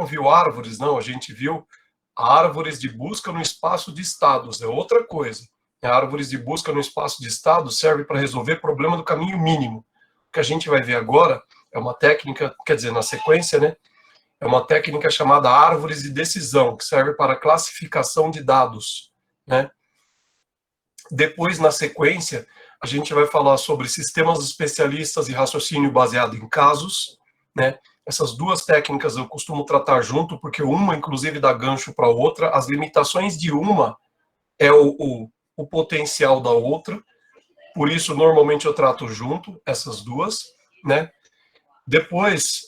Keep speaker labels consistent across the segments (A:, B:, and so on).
A: não viu árvores, não, a gente viu árvores de busca no espaço de estados, é outra coisa. Árvores de busca no espaço de estados serve para resolver problema do caminho mínimo. O que a gente vai ver agora é uma técnica, quer dizer, na sequência, né? É uma técnica chamada árvores de decisão, que serve para classificação de dados, né? Depois, na sequência, a gente vai falar sobre sistemas especialistas e raciocínio baseado em casos, né? Essas duas técnicas eu costumo tratar junto, porque uma, inclusive, dá gancho para a outra. As limitações de uma é o potencial da outra, por isso, normalmente, eu trato junto essas duas, né? Depois,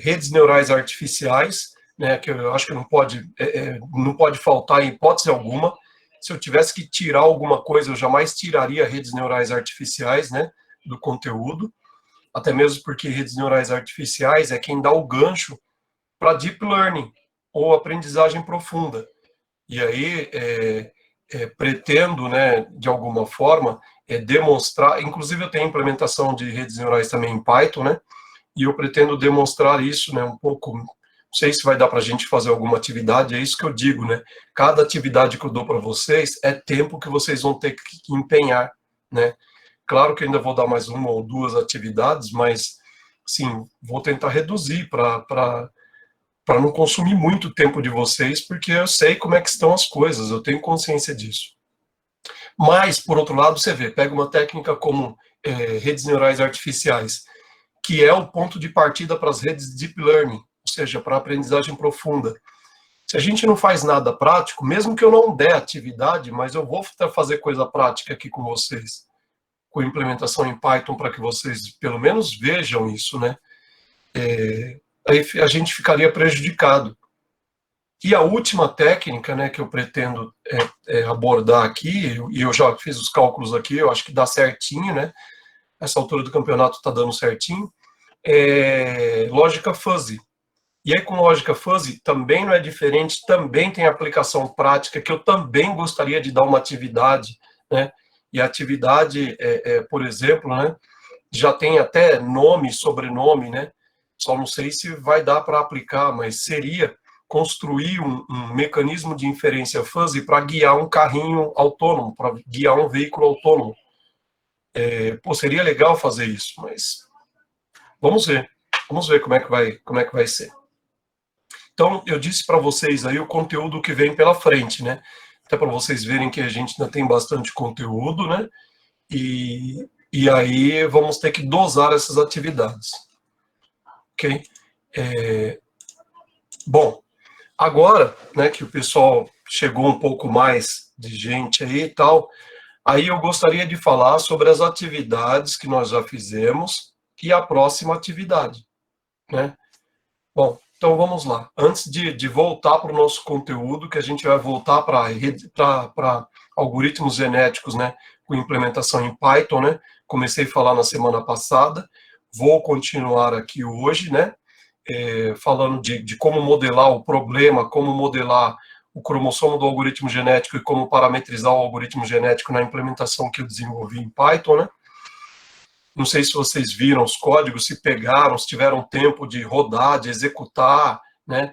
A: redes neurais artificiais, né, que eu acho que não pode faltar em hipótese alguma. Se eu tivesse que tirar alguma coisa, eu jamais tiraria redes neurais artificiais, né, do conteúdo, até mesmo porque redes neurais artificiais é quem dá o gancho para deep learning, ou aprendizagem profunda. E aí, pretendo, né, de alguma forma, demonstrar, inclusive eu tenho implementação de redes neurais também em Python, né, e eu pretendo demonstrar isso, né, um pouco, não sei se vai dar para a gente fazer alguma atividade, é isso que eu digo, né, cada atividade que eu dou para vocês é tempo que vocês vão ter que empenhar, né, claro que ainda vou dar mais uma ou duas atividades, mas, sim, vou tentar reduzir para não consumir muito tempo de vocês, porque eu sei como é que estão as coisas, eu tenho consciência disso. Mas, por outro lado, você vê, pega uma técnica como redes neurais artificiais, que é o ponto de partida para as redes de deep learning, ou seja, para a aprendizagem profunda. Se a gente não faz nada prático, mesmo que eu não der atividade, mas eu vou fazer coisa prática aqui com vocês, com implementação em Python, para que vocês pelo menos vejam isso, né? Aí a gente ficaria prejudicado. E a última técnica, né, que eu pretendo abordar aqui, e eu já fiz os cálculos aqui, eu acho que dá certinho, né? Essa altura do campeonato está dando certinho, lógica fuzzy. E aí, com lógica fuzzy, também não é diferente, também tem aplicação prática, que eu também gostaria de dar uma atividade, né? E a atividade, por exemplo, né, já tem até nome, sobrenome, né? Só não sei se vai dar para aplicar, mas seria construir um mecanismo de inferência fuzzy para guiar um carrinho autônomo, para guiar um veículo autônomo. Seria legal fazer isso, mas vamos ver como é que vai ser. Então, eu disse para vocês aí o conteúdo que vem pela frente, né? Até para vocês verem que a gente ainda tem bastante conteúdo, né? E aí vamos ter que dosar essas atividades. Ok? Bom, agora, né, que o pessoal chegou um pouco mais de gente aí e tal, aí eu gostaria de falar sobre as atividades que nós já fizemos e a próxima atividade, né? Bom, então vamos lá. Antes de voltar para o nosso conteúdo, que a gente vai voltar para algoritmos genéticos, né, com implementação em Python, né? Comecei a falar na semana passada, vou continuar aqui hoje, né? Falando de como modelar o problema, como modelar o cromossomo do algoritmo genético e como parametrizar o algoritmo genético na implementação que eu desenvolvi em Python, né? Não sei se vocês viram os códigos, se pegaram, se tiveram tempo de rodar, de executar, né?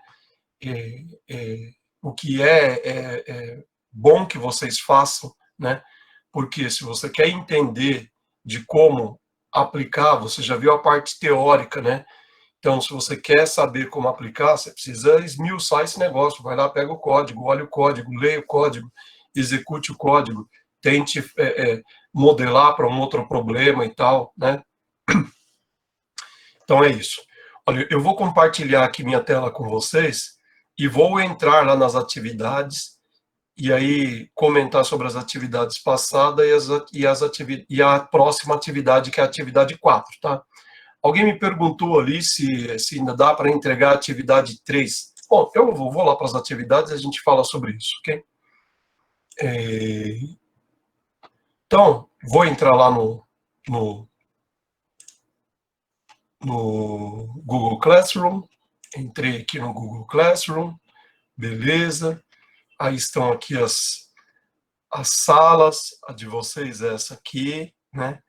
A: O que é bom que vocês façam, né? Porque se você quer entender de como aplicar, você já viu a parte teórica, né? Então, se você quer saber como aplicar, você precisa esmiuçar esse negócio. Vai lá, pega o código, olha o código, leia o código, execute o código, tente modelar para um outro problema e tal, né? Então é isso. Olha, eu vou compartilhar aqui minha tela com vocês e vou entrar lá nas atividades e aí comentar sobre as atividades passadas e a próxima atividade, que é a atividade 4, tá? Alguém me perguntou ali se ainda dá para entregar a atividade 3. Bom, eu vou lá para as atividades e a gente fala sobre isso, ok? Então, vou entrar lá no Google Classroom. Entrei aqui no Google Classroom, beleza. Aí estão aqui as salas, a de vocês é essa aqui, né?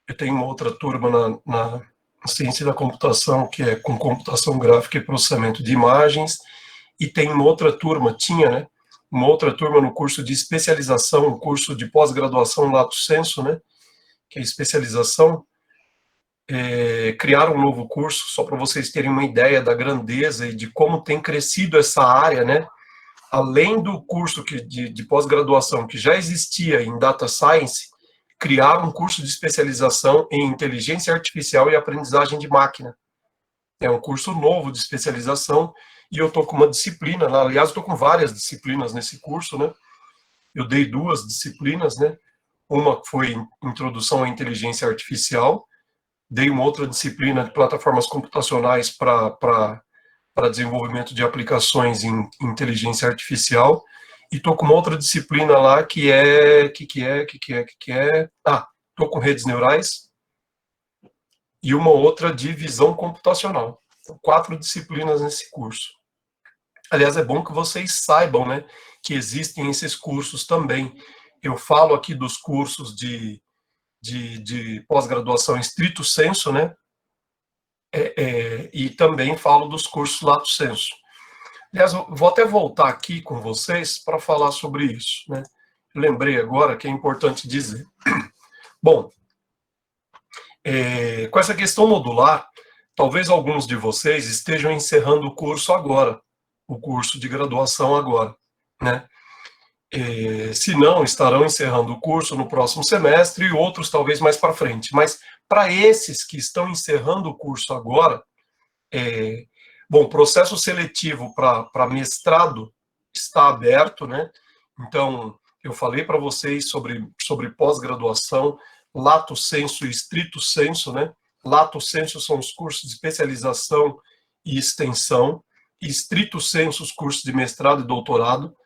A: Eu tenho uma outra turma ciência da computação, que é com computação gráfica e processamento de imagens, e tem uma outra turma, tinha, né, uma outra turma no curso de especialização, um curso de pós-graduação lato sensu, né, que é especialização. Criaram um novo curso, só para vocês terem uma ideia da grandeza e de como tem crescido essa área, né, além do curso de pós-graduação que já existia em Data Science, criaram um curso de especialização em inteligência artificial e aprendizagem de máquina. É um curso novo de especialização, e eu estou com uma disciplina, aliás, estou com várias disciplinas nesse curso, né? Eu dei 2 disciplinas, né? Uma foi Introdução à Inteligência Artificial, dei uma outra disciplina de plataformas computacionais para desenvolvimento de aplicações em inteligência artificial, e estou com uma outra disciplina lá que é, estou com redes neurais, e uma outra de visão computacional. Então, 4 disciplinas nesse curso. Aliás, é bom que vocês saibam, né, que existem esses cursos também. Eu falo aqui dos cursos de pós-graduação estrito sensu, né, e também falo dos cursos lato sensu. Aliás, eu vou até voltar aqui com vocês para falar sobre isso, né? Eu lembrei agora que é importante dizer. Bom, com essa questão modular, talvez alguns de vocês estejam encerrando o curso agora, o curso de graduação agora, né? Se não, estarão encerrando o curso no próximo semestre e outros talvez mais para frente. Mas para esses que estão encerrando o curso agora, bom, o processo seletivo para mestrado está aberto, né? Então, eu falei para vocês sobre pós-graduação, lato sensu e estrito sensu, né? Lato sensu são os cursos de especialização e extensão, e estrito sensu os cursos de mestrado e doutorado.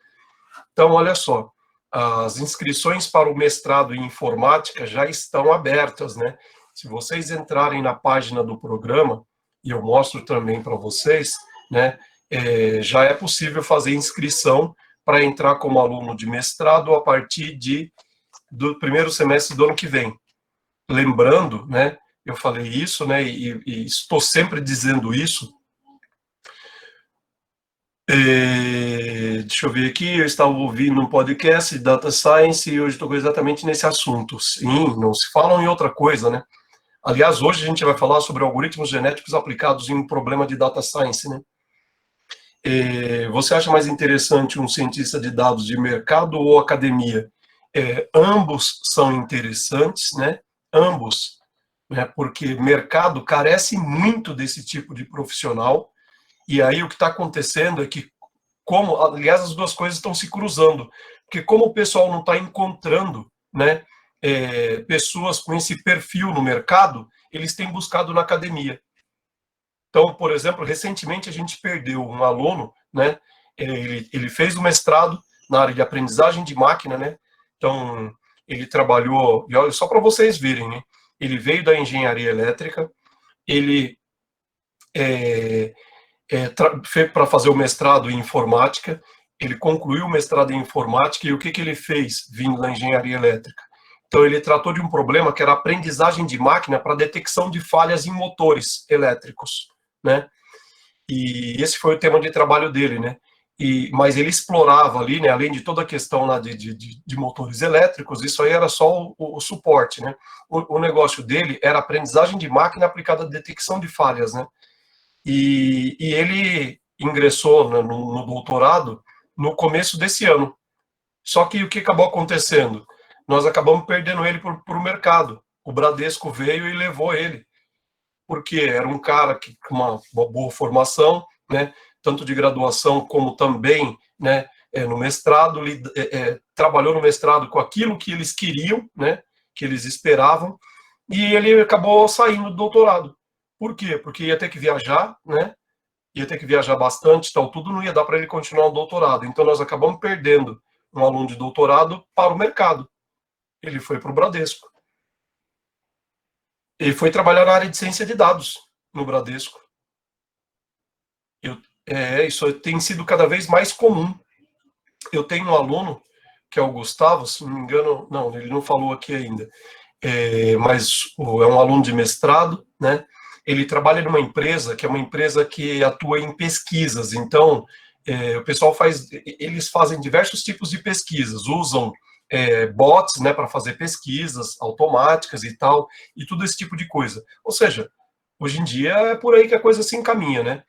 A: Então, olha só, as inscrições para o mestrado em informática já estão abertas, né? Se vocês entrarem na página do programa, e eu mostro também para vocês, né, já é possível fazer inscrição para entrar como aluno de mestrado a partir do primeiro semestre do ano que vem. Lembrando, né, eu falei isso, né, e estou sempre dizendo isso. Deixa eu ver aqui, eu estava ouvindo um podcast de Data Science e hoje estou exatamente nesse assunto. Sim, não se falam em outra coisa, né? Aliás, hoje a gente vai falar sobre algoritmos genéticos aplicados em um problema de Data Science, né? Você acha mais interessante um cientista de dados de mercado ou academia? Ambos são interessantes, né? Ambos, né? Porque mercado carece muito desse tipo de profissional, e aí o que está acontecendo é que, aliás, as duas coisas estão se cruzando, porque como o pessoal não está encontrando, né, pessoas com esse perfil no mercado, eles têm buscado na academia. Então, por exemplo, recentemente a gente perdeu um aluno, né, ele fez o mestrado na área de aprendizagem de máquina, né, então ele trabalhou, e olha, só para vocês verem, né, ele veio da engenharia elétrica, ele para fazer o mestrado em informática, ele concluiu o mestrado em informática, e o que ele fez vindo da engenharia elétrica? Então, ele tratou de um problema que era a aprendizagem de máquina para detecção de falhas em motores elétricos, né? E esse foi o tema de trabalho dele, né? Mas ele explorava ali, né, além de toda a questão lá de motores elétricos, isso aí era só o suporte, né? O negócio dele era aprendizagem de máquina aplicada à detecção de falhas, né? E ele ingressou no doutorado no começo desse ano. Só que o que acabou acontecendo? Nós acabamos perdendo ele para o mercado. O Bradesco veio e levou ele, porque era um cara com uma boa formação, né, tanto de graduação como também, né, no mestrado, trabalhou no mestrado com aquilo que eles queriam, né, que eles esperavam, e ele acabou saindo do doutorado. Por quê? Porque ia ter que viajar, né, ia ter que viajar bastante, tal, tudo, não ia dar para ele continuar o doutorado. Então nós acabamos perdendo um aluno de doutorado para o mercado. Ele foi para o Bradesco. Ele foi trabalhar na área de ciência de dados no Bradesco. Isso tem sido cada vez mais comum. Eu tenho um aluno, que é o Gustavo, se não me engano, não, ele não falou aqui ainda, mas é um aluno de mestrado, né? ele trabalha numa empresa que é uma empresa que atua em pesquisas. Então, o pessoal eles fazem diversos tipos de pesquisas, usam bots, né, para fazer pesquisas automáticas e tal, e tudo esse tipo de coisa. Ou seja, hoje em dia é por aí que a coisa se encaminha, né?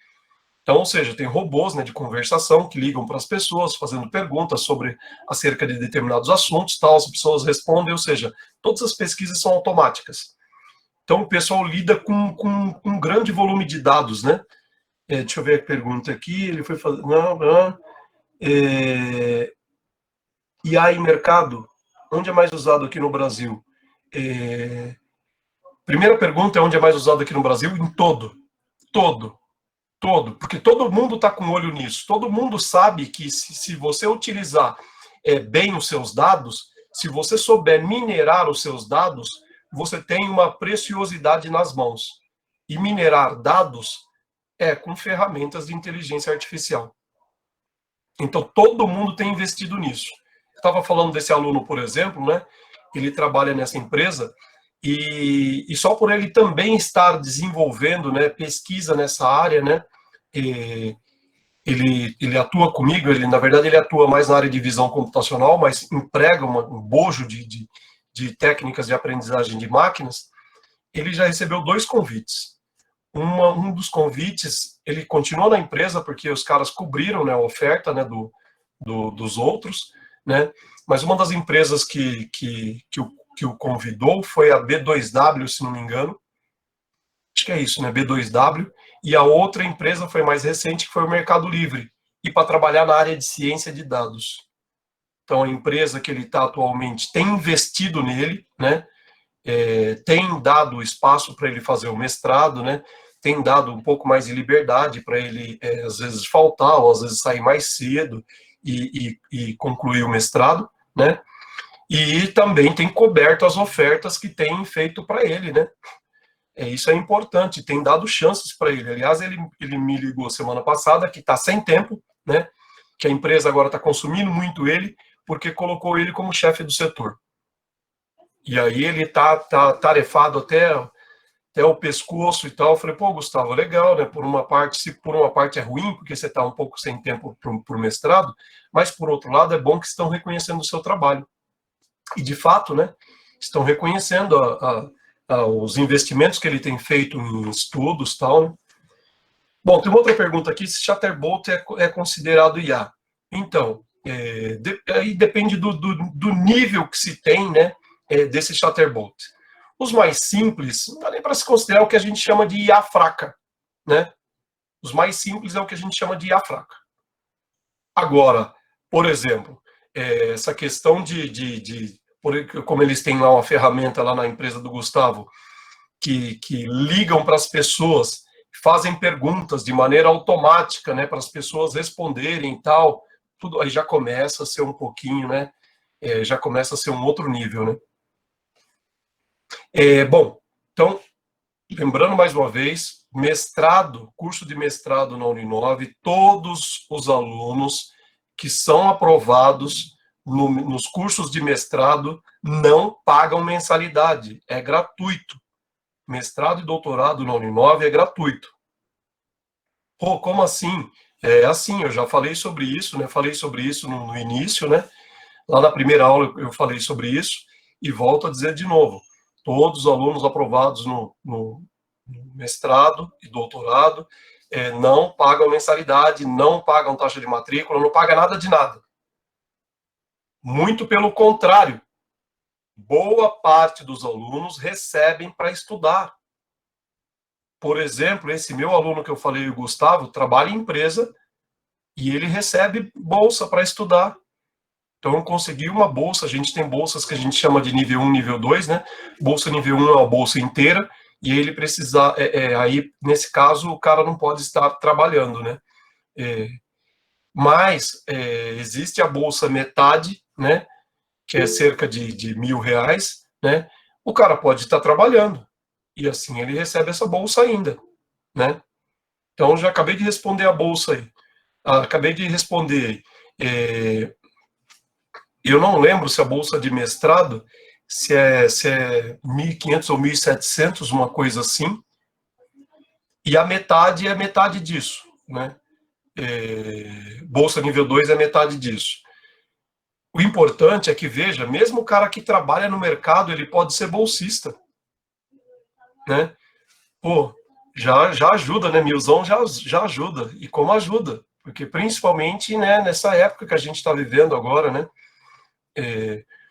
A: Então, ou seja, tem robôs, né, de conversação que ligam para as pessoas, fazendo perguntas sobre acerca de determinados assuntos, tal, as pessoas respondem, ou seja, todas as pesquisas são automáticas. Então, o pessoal lida com um grande volume de dados, né? Deixa eu ver a pergunta aqui, ele foi fazer... IA em mercado, onde é mais usado aqui no Brasil? Primeira pergunta é onde é mais usado aqui no Brasil? Em todo, porque todo mundo está com olho nisso. Todo mundo sabe que se você utilizar bem os seus dados, se você souber minerar os seus dados, você tem uma preciosidade nas mãos. E minerar dados é com ferramentas de inteligência artificial. Então, todo mundo tem investido nisso. Eu estava falando desse aluno, por exemplo, né? Ele trabalha nessa empresa e só por ele também estar desenvolvendo, né, pesquisa nessa área, né? Ele atua comigo, na verdade, ele atua mais na área de visão computacional, mas emprega um bojo de técnicas de aprendizagem de máquinas. Ele já recebeu 2 convites. Um dos convites, ele continua na empresa, porque os caras cobriram, né, a oferta, né, dos outros, né? Mas uma das empresas que o convidou foi a B2W, se não me engano. Acho que é isso, né? B2W. E a outra empresa foi mais recente, que foi o Mercado Livre, e para trabalhar na área de ciência de dados. Então, a empresa que ele está atualmente tem investido nele, né? Tem dado espaço para ele fazer o mestrado, né? Tem dado um pouco mais de liberdade para ele, às vezes, faltar, ou às vezes sair mais cedo e concluir o mestrado, né? E também tem coberto as ofertas que tem feito para ele, né? Isso é importante, tem dado chances para ele. Aliás, ele me ligou semana passada que está sem tempo, né? Que a empresa agora está consumindo muito ele, porque colocou ele como chefe do setor. E aí ele tá tarefado até o pescoço e tal. Eu falei, pô, Gustavo, legal, né? Por uma parte, se por uma parte é ruim, porque você está um pouco sem tempo por mestrado, mas por outro lado é bom que estão reconhecendo o seu trabalho. E de fato, né? Estão reconhecendo os investimentos que ele tem feito em estudos, tal, né? Bom, tem uma outra pergunta aqui, se Chatterbolt é considerado IA. Então, aí depende do nível que se tem, né, desse Chatterbolt. Os mais simples, não dá nem para se considerar o que a gente chama de IA fraca, né? Os mais simples é o que a gente chama de IA fraca. Agora, por exemplo, essa questão como eles têm lá uma ferramenta lá na empresa do Gustavo, que ligam para as pessoas, fazem perguntas de maneira automática, né, para as pessoas responderem e tal, tudo aí já começa a ser um pouquinho, né, já começa a ser um outro nível, né. Bom, então, lembrando mais uma vez, mestrado, curso de mestrado na Uninove, todos os alunos que são aprovados nos cursos de mestrado não pagam mensalidade, é gratuito. Mestrado e doutorado na Uninove é gratuito. Pô, como assim? É assim, eu já falei sobre isso, né? Falei sobre isso no início, né? Lá na primeira aula eu falei sobre isso e volto a dizer de novo. Todos os alunos aprovados no mestrado e doutorado não pagam mensalidade, não pagam taxa de matrícula, não pagam nada de nada. Muito pelo contrário. Boa parte dos alunos recebem para estudar. Por exemplo, esse meu aluno que eu falei, o Gustavo, trabalha em empresa e ele recebe bolsa para estudar. Então, eu consegui uma bolsa. A gente tem bolsas que a gente chama de nível 1, nível 2, né? Bolsa nível 1 é uma bolsa inteira e ele precisa... aí, nesse caso, o cara não pode estar trabalhando, né? Mas existe a bolsa metade, né? Que é cerca de R$ 1.000, né? O cara pode estar trabalhando e assim ele recebe essa bolsa ainda, né? Então, já acabei de responder a bolsa aí. Acabei de responder. Eu não lembro se a bolsa de mestrado, se é 1.500 ou 1.700, uma coisa assim. E a metade é metade disso, né? Bolsa nível 2 é metade disso. O importante é que, veja, mesmo o cara que trabalha no mercado, ele pode ser bolsista, né? Pô, já ajuda, né? Milzão já ajuda. E como ajuda? Porque principalmente, né, nessa época que a gente está vivendo agora, né?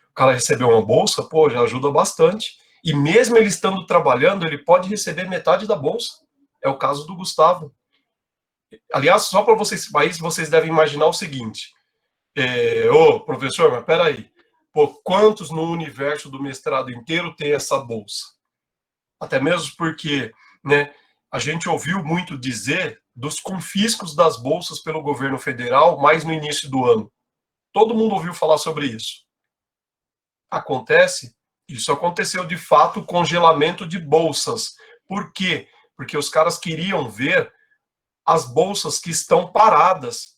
A: O cara recebeu uma bolsa, pô, já ajuda bastante. E mesmo ele estando trabalhando, ele pode receber metade da bolsa. É o caso do Gustavo. Aliás, só para vocês devem imaginar o seguinte: ô, professor, mas peraí, pô, quantos no universo do mestrado inteiro tem essa bolsa? Até mesmo porque, né, a gente ouviu muito dizer dos confiscos das bolsas pelo governo federal mais no início do ano. Todo mundo ouviu falar sobre isso. Isso aconteceu de fato, congelamento de bolsas. Por quê? Porque os caras queriam ver as bolsas que estão paradas,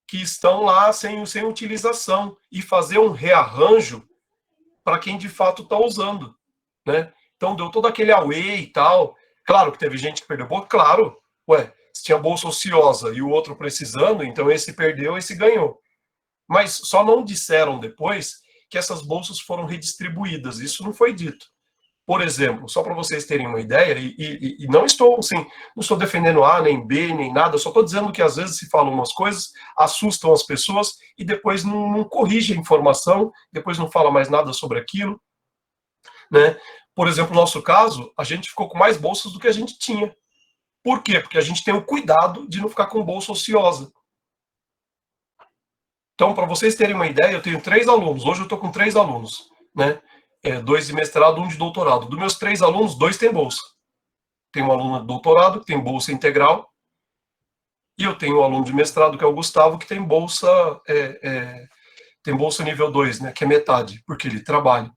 A: que estão lá sem utilização, e fazer um rearranjo para quem de fato está usando, né? Então deu todo aquele away e tal. Claro que teve gente que perdeu bolsa, claro. Ué, se tinha bolsa ociosa e o outro precisando, então esse perdeu, esse ganhou. Mas só não disseram depois que essas bolsas foram redistribuídas. Isso não foi dito. Por exemplo, só para vocês terem uma ideia, e não estou assim, não estou defendendo A, nem B, nem nada, só estou dizendo que às vezes se falam umas coisas, assustam as pessoas e depois não corrige a informação, depois não fala mais nada sobre aquilo, né? Por exemplo, no nosso caso, a gente ficou com mais bolsas do que a gente tinha. Por quê? Porque a gente tem o cuidado de não ficar com bolsa ociosa. Então, para vocês terem uma ideia, eu tenho 3 alunos. Hoje eu estou com 3 alunos, né? 2 de mestrado, 1 de doutorado. Dos meus 3 alunos, 2 têm bolsa. Tem um aluno de doutorado, que tem bolsa integral, e eu tenho um aluno de mestrado, que é o Gustavo, que tem bolsa nível 2, né? Que é metade, porque ele trabalha.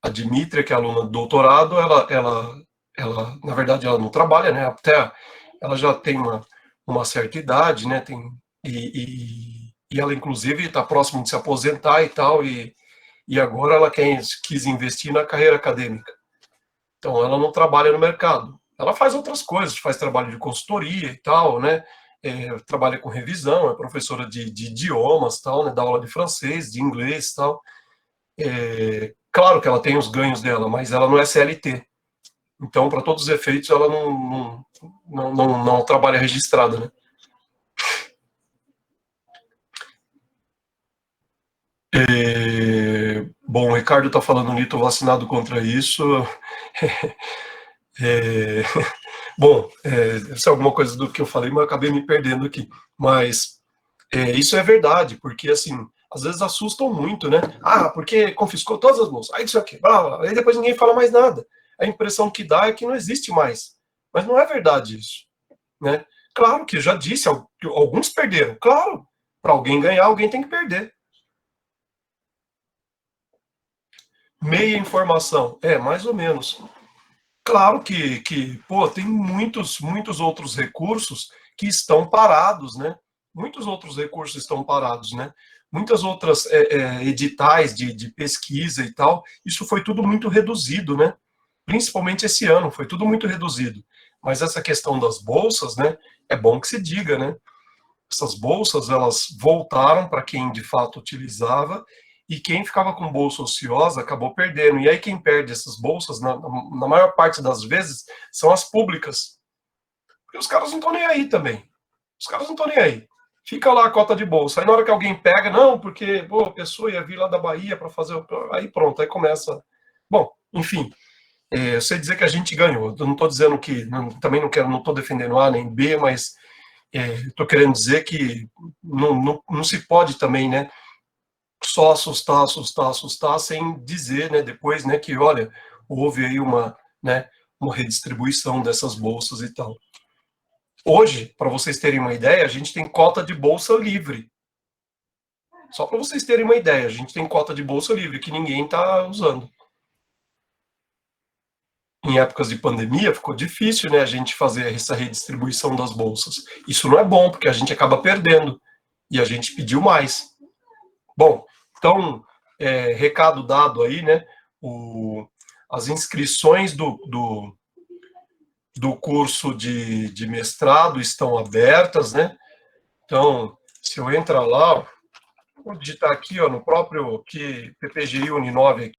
A: A Dimitra, que é aluna de doutorado, ela, na verdade, ela não trabalha, né? Até ela já tem uma certa idade, né? E ela, inclusive, está próximo de se aposentar e tal, e agora ela quis investir na carreira acadêmica. Então, ela não trabalha no mercado. Ela faz outras coisas, faz trabalho de consultoria e tal, né? Trabalha com revisão, é professora de idiomas, tal, né? Dá aula de francês, de inglês, tal. Claro que ela tem os ganhos dela, mas ela não é CLT. Então, para todos os efeitos, ela não trabalha registrada, né? Bom, o Ricardo está falando ali, estou vacinado contra isso. Bom, isso é alguma coisa do que eu falei, mas eu acabei me perdendo aqui. Mas isso é verdade, porque assim, às vezes assustam muito, né? Ah, porque confiscou todas as bolsas, aí isso aqui, aí depois ninguém fala mais nada. A impressão que dá é que não existe mais. Mas não é verdade isso, né? Claro que eu já disse, alguns perderam. Claro, para alguém ganhar, alguém tem que perder. Meia informação, mais ou menos. Claro que pô, tem muitos outros recursos que estão parados, né? Muitos outros recursos estão parados, né? Muitas outras editais de pesquisa e tal, isso foi tudo muito reduzido, né? Principalmente esse ano, foi tudo muito reduzido. Mas essa questão das bolsas, né? É bom que se diga, né? Essas bolsas, elas voltaram para quem de fato utilizava, e quem ficava com bolsa ociosa acabou perdendo. E aí quem perde essas bolsas, na maior parte das vezes, são as públicas. Porque os caras não estão nem aí também. Os caras não estão nem aí. Fica lá a cota de bolsa. Aí na hora que alguém pega, não, porque pô, a pessoa ia vir lá da Bahia para fazer. Aí pronto, aí começa. Bom, enfim, eu sei dizer que a gente ganhou. Eu não estou dizendo que. Também não estou defendendo A nem B, mas estou querendo dizer que não se pode também, né, só assustar, sem dizer, né, depois, né, que, olha, houve aí né, uma redistribuição dessas bolsas e tal. Hoje, para vocês terem uma ideia, a gente tem cota de bolsa livre. Só para vocês terem uma ideia, a gente tem cota de bolsa livre que ninguém está usando. Em épocas de pandemia, ficou difícil, né, a gente fazer essa redistribuição das bolsas. Isso não é bom, porque a gente acaba perdendo. E a gente pediu mais. Bom, então, recado dado aí, né? As inscrições do curso de mestrado estão abertas, né? Então, se eu entrar lá, vou digitar aqui, ó, no próprio PPGI Uninove,